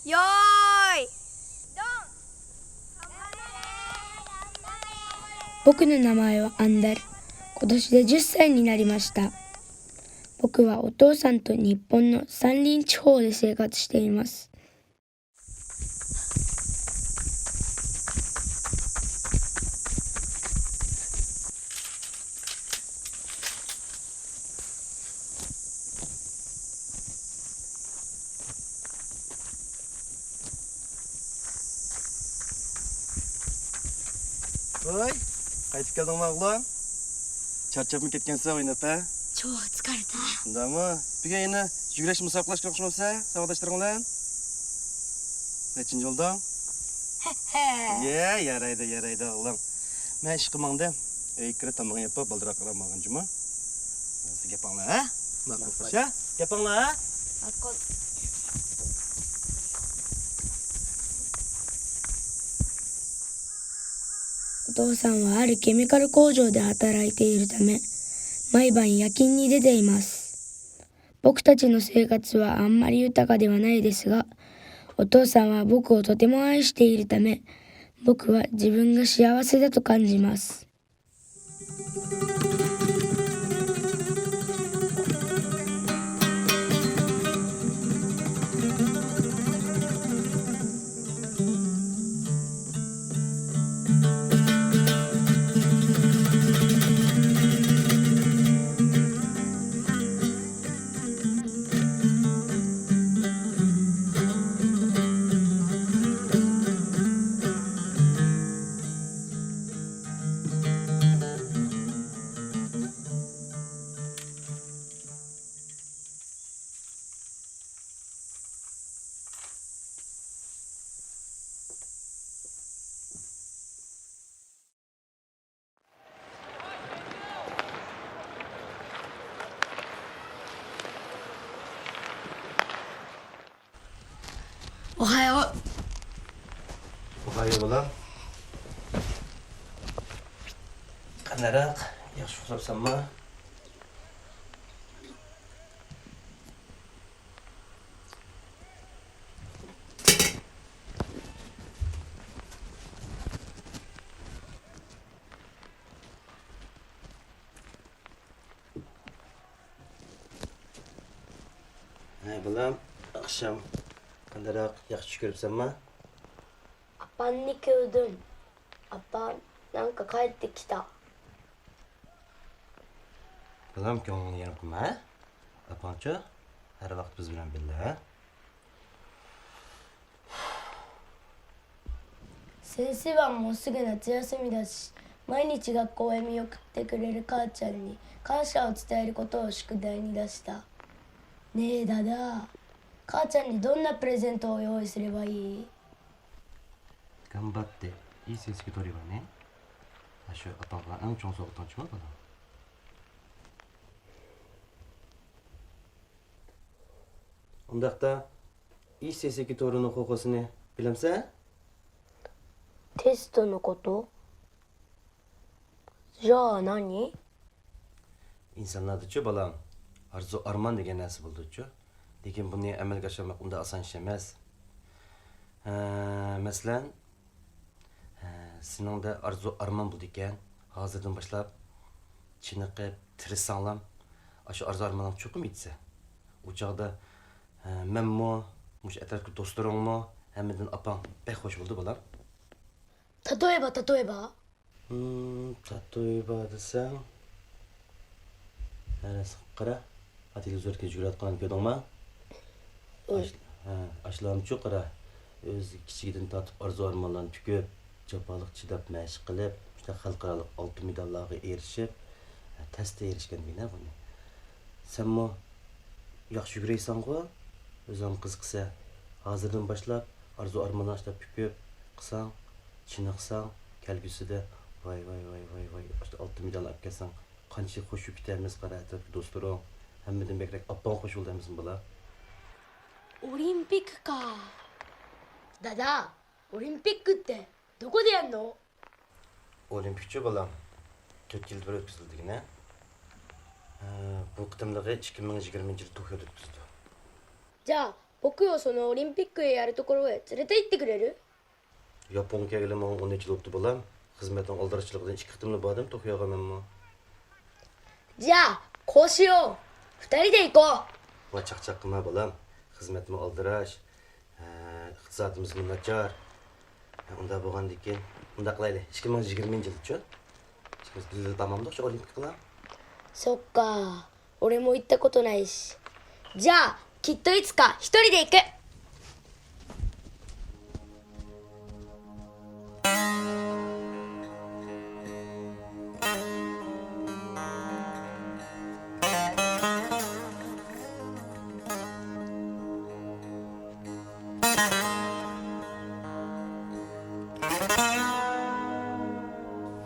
よーい僕の名前はアンダル。今年で10歳になりました。僕はお父さんと日本の山林地方で生活しています。Voy, qaytib keldingmi o'g'lim? Charchab ketgansan o'ynab, ha?超疲れた。 Shundami? Bugun yana yugurish musobaqalashga o'xshamasa, savodoshlaring bilan? Nechinchi yo'lding? Yaraydi o'g'lim. Men ish qilmangda. Kirib tomog'ini yopib, baldiroq qilmagunchimi? Siz gapinglar, ha? Ma'qul qo'sha. Gapinglar, ha? Ma'qul.お父さんはあるケミカル工場で働いているため、毎晩夜勤に出ています。僕たちの生活はあんまり豊かではないですが、お父さんは僕をとても愛しているため、僕は自分が幸せだと感じます。おはよう。おはようbolam. Qandaroq? Yaxshi uxlabsanmi? Bolam, akşam qandaroq? Yaxshi ko'ribsanmi? Apamni ko'rdim. Apamなんか帰ってきた。Bolam, ko'nglingni yarim qilma. Apangchi, har vaqt biz bilan birga. 先生はもうすぐ夏休みだし、毎日学校へ見送ってくれる母ちゃんに感謝を伝えることを宿題に出した。ねえダダ、母ちゃんにどんなプレゼントを用意すればいい？頑張っていい成績取ればね. Shu apangga eng chong sovg'atonchimi bolam? Undaqdaいい成績取るの方法ね、bilamsan? テストのこと？じゃあ何insonlarda-chi bolam, arzu armon degan narsa bo'ldi-chi. Lekin buni amalga oshirmoq unda oson ish emas. Masalan, seningda arzu armon bo'ldi ekan, hozirdan boshlab chiniqib, tirishsanglam, shu arzu armoning cho'qim yetsa, u chog'da menmi, mush atrofga do'stlaringmi, hammadan opang bek xush bo'ldi bolam. 例えば例えばdesang, qara, televizorga yugurayotganini ko'rdingmi? Ashlamchi qara, o'zi kichigidan tortib arzu armonlarni tukib, jafoliq chidab mashq qilib, juda xalqaro oltin medallarga erishib, testga erishgan bina buni. Senmi yaxshi yuguraysan-ku, o'zing qiziqsa, hozirdan boshlab arzu armonlarni ishlab tukib qilsang, chiniqsang, kelgusida voy, oltin medal olib kelsang, qancha xush ketamiz qara, do'stlarim, hammadan bekrak opang xush bo'ldimiz bola. オリンピックか。ダダ、オリンピックってどこでやんの？Olimpikchi bolam. 4 yilda bir o'tkazildigina. Bu qitimlig'i 2020 yil Tokioda o'tkazildi. じゃあ僕をそのオリンピックへやるところへ連れて行ってくれる？ Yapon kelgili men 13 yil o'tdi bolam. Xizmatning oldirishchiligidan 2 qitimli bordim Tokioga menmi. じゃあこうしよう。2人で行こ Va chaqchaq qilma bolam. Xizmatni oldirash, iqtisodimiz nachar. Unda bo'lgandan keyin unda qilaylik. 2020 yil-chi. Biz tamomda shu olimpikalar. う。そっか。俺も行ったことないし。じゃあきっといつか一人で行く。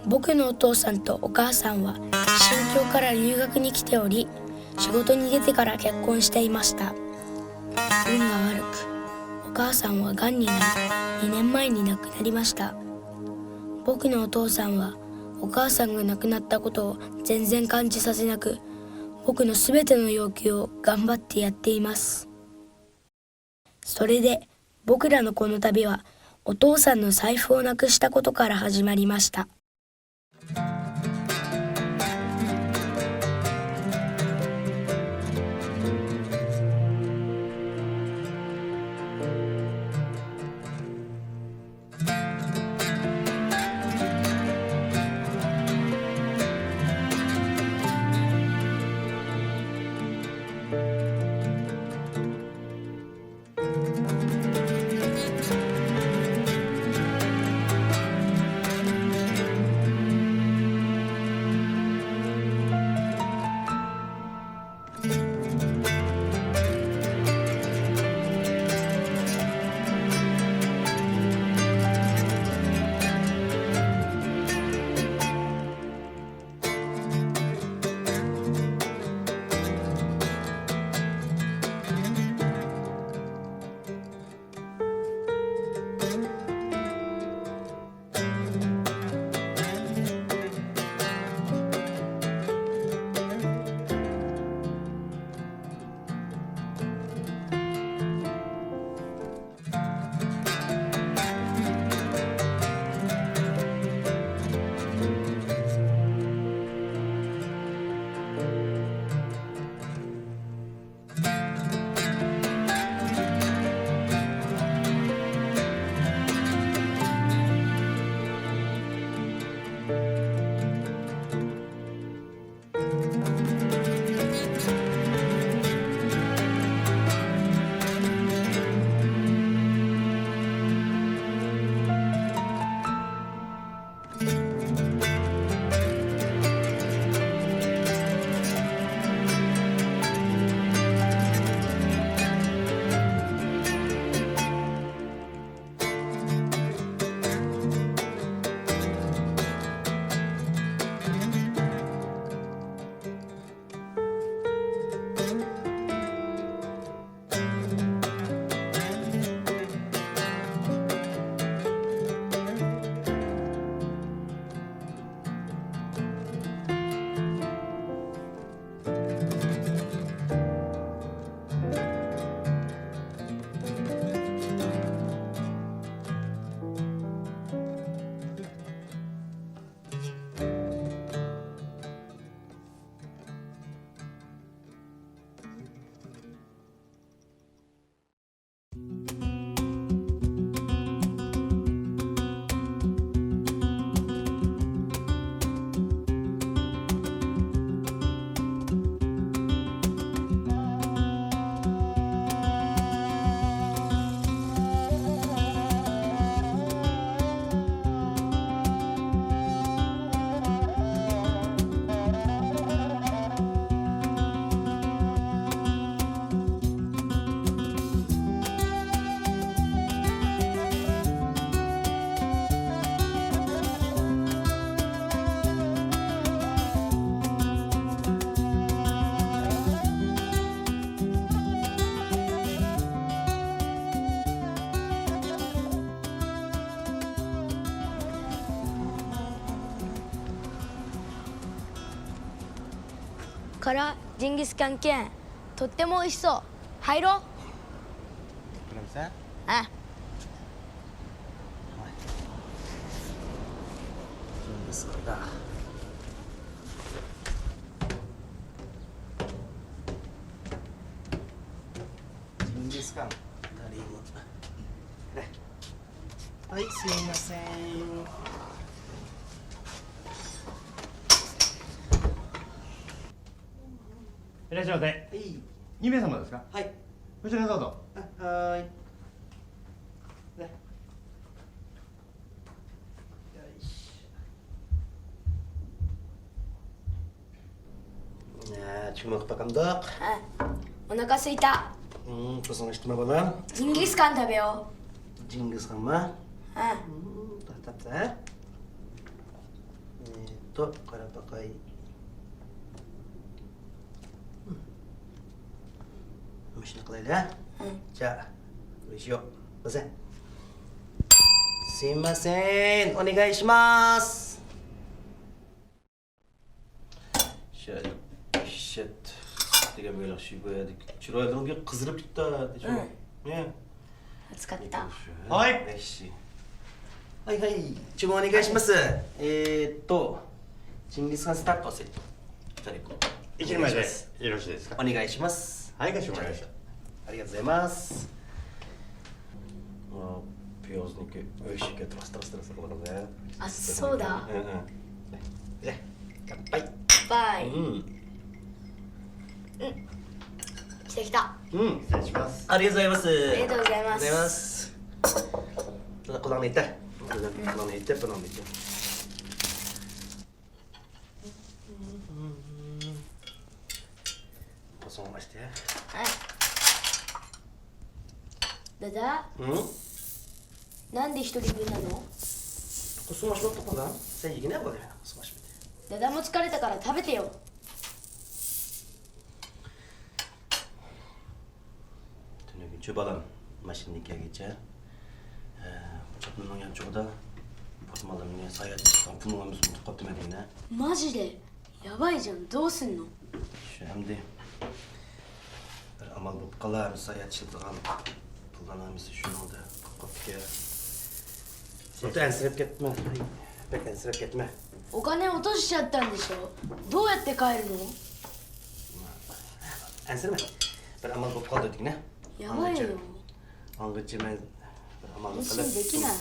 僕のお父さんとお母さんは新疆から留学に来ており、仕事に出てから結婚していました。運が悪く、お母さんはがんになり、2年前に亡くなりました。僕のお父さんはお母さんが亡くなったことを全然感じさせなく、僕のすべての要求を頑張ってやっています。それで僕らのこの旅はお父さんの財布をなくしたことから始まりました。からジンギスカン兼とっても美味しそう。入ろう。 그러면서 あ 징기스칸다. 징기스칸 다리 뭐 그래. 아이 스미마셍. いらっしゃいませ。はい2名様ですか。はいこちらにどうぞ。あはーいねよいしょ야 지금 먹다 감독 お腹すいた。 고생하셨다 봐봐 ジンギスカン食べよ 징기스칸 마 う。 따뜻해 또 가라바카이 맛있는 거 달래? 자, 우리시오. 보세요. すいませんお願いします 샤, 쉣. 내가 매일 쉬고야 돼. 주로야 그런 게 그스럽 죽다. 응. 예. 暑かった。はい씨. 하이 하이. 주문お願いします. 징기스칸 스타터 세트. 1人前でよろしいですか。お願いしますはい、かしこまりました。ありがとうございますПёзники, ощики, трас-трас-трас,ね。あ、そうだ。うんうん。じゃあ、乾杯。バイ。うん。来た来た。うん。失礼します。ありがとうございます。ありがとうございますありがとうございます。このねいて。このねいて、このねいて。そうまして。はい。ダダ、うん。なんで一人分なの？ Kusuma şunu topladan. Sen yine ne böyle? Kusuma şunu. ダダも疲れたから食べてよ。 Tünün çobalan maşinlik geçe. Çapının yançoda. Portmalımın sayat kampımız mutlu medine. マジでやばいじゃん。どうすんの？ Şu hem de bir amal bu kalar sayat çıldırgan. Kullanamız şunu da kapıya. Sultan ensirip gitme. Pek ensirip gitme. お金落としちゃったんでしょ。どうやって帰るの？ Ensirme. Bir amal bu kaldı dedik ne? やばいよ。 Angıcı ben bir amal bu 安 kalar. 心できない。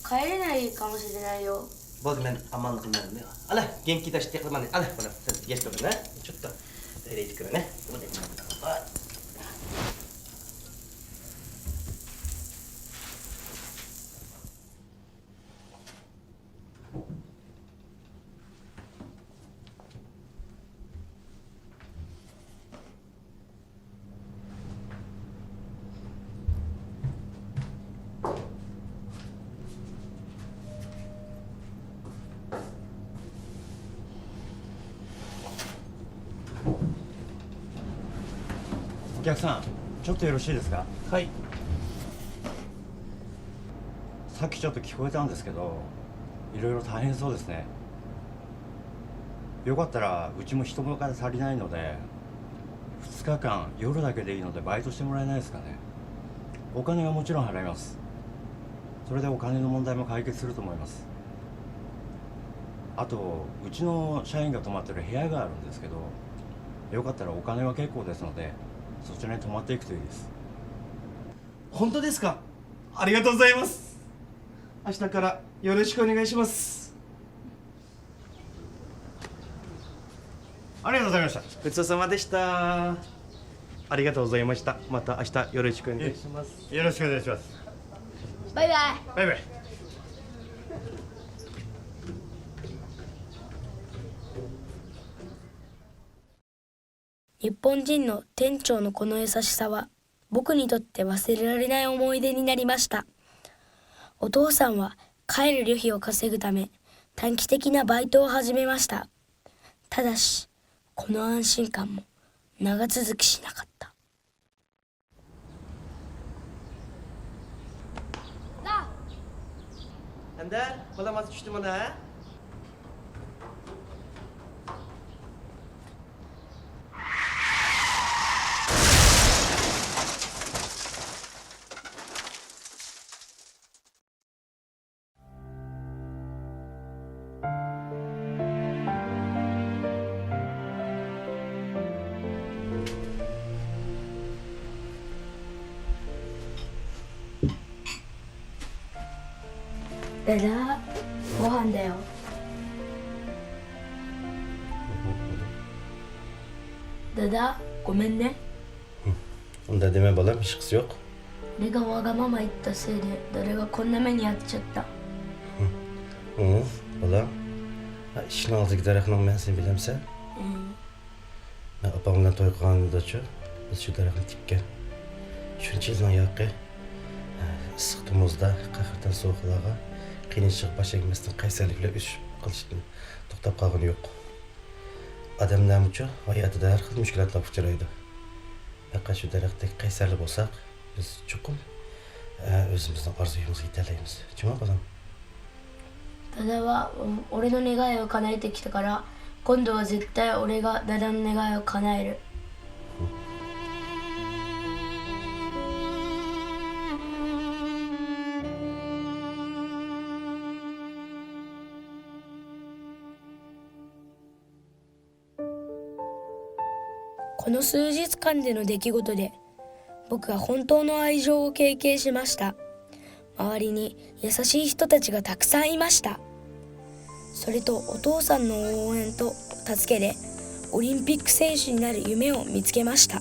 帰れないかもしれないよ。 Bazı ben aman kılmıyorum ne? Ala genki taş tekrar ne? Ala bana sen geç dur ne? Çok da öyle çıkıyor ne? Bu da ne? お客さん、ちょっとよろしいですか。はい。さっきちょっと聞こえたんですけど、いろいろ大変そうですね。よかったらうちも人手足りないので、2日間夜だけでいいのでバイトしてもらえないですかね。お金はもちろん払います。それでお金の問題も解決すると思います。あとうちの社員が泊まってる部屋があるんですけど、よかったらお金は結構ですのでそちらに泊まっていくといいです。本当ですか？ありがとうございます。明日からよろしくお願いします。ありがとうございました。ごちそうさまでした。ありがとうございました。また明日よろしくお願いします。よろしくお願いします。バイバイ。バイバイ。日本人の店長のこの優しさは僕にとって忘れられない思い出になりました。お父さんは帰る旅費を稼ぐため短期的なバイトを始めました。ただしこの安心感も長続きしなかった。Ender, bulamaz düştüm ona ha? ダダ、ご飯だよ。ダダ、ごめんね。 Onda deme balam, hiç kız yok. 俺がわがまま言ったせいで誰がこんな目に遭っちゃった。 Balam. İşin aldı giderekten ben seni bilemse. Ben apamdan toy kılanı da çö. Biz şu derekten tikken. Şunca yıldan yakkı. Sıktığımızda kahırdan soğuklığa. Kıyınçlık baş egmesinden kayserlikle üç kılıştın. Toktap kalgını yok. Adamlar muçu hayatı her kız müşkilatla uçuraydı. Fakat şu derekte kayserli olsak biz çukum özümüzden arzuyumuzu iteleyimiz. Cuma balam. ダダは俺の願いを叶えてきたから、今度は絶対俺がダダの願いを叶える。この数日間での出来事で僕は本当の愛情を経験しました。周りに優しい人たちがたくさんいました。それとお父さんの応援と助けでオリンピック選手になる夢を見つけました。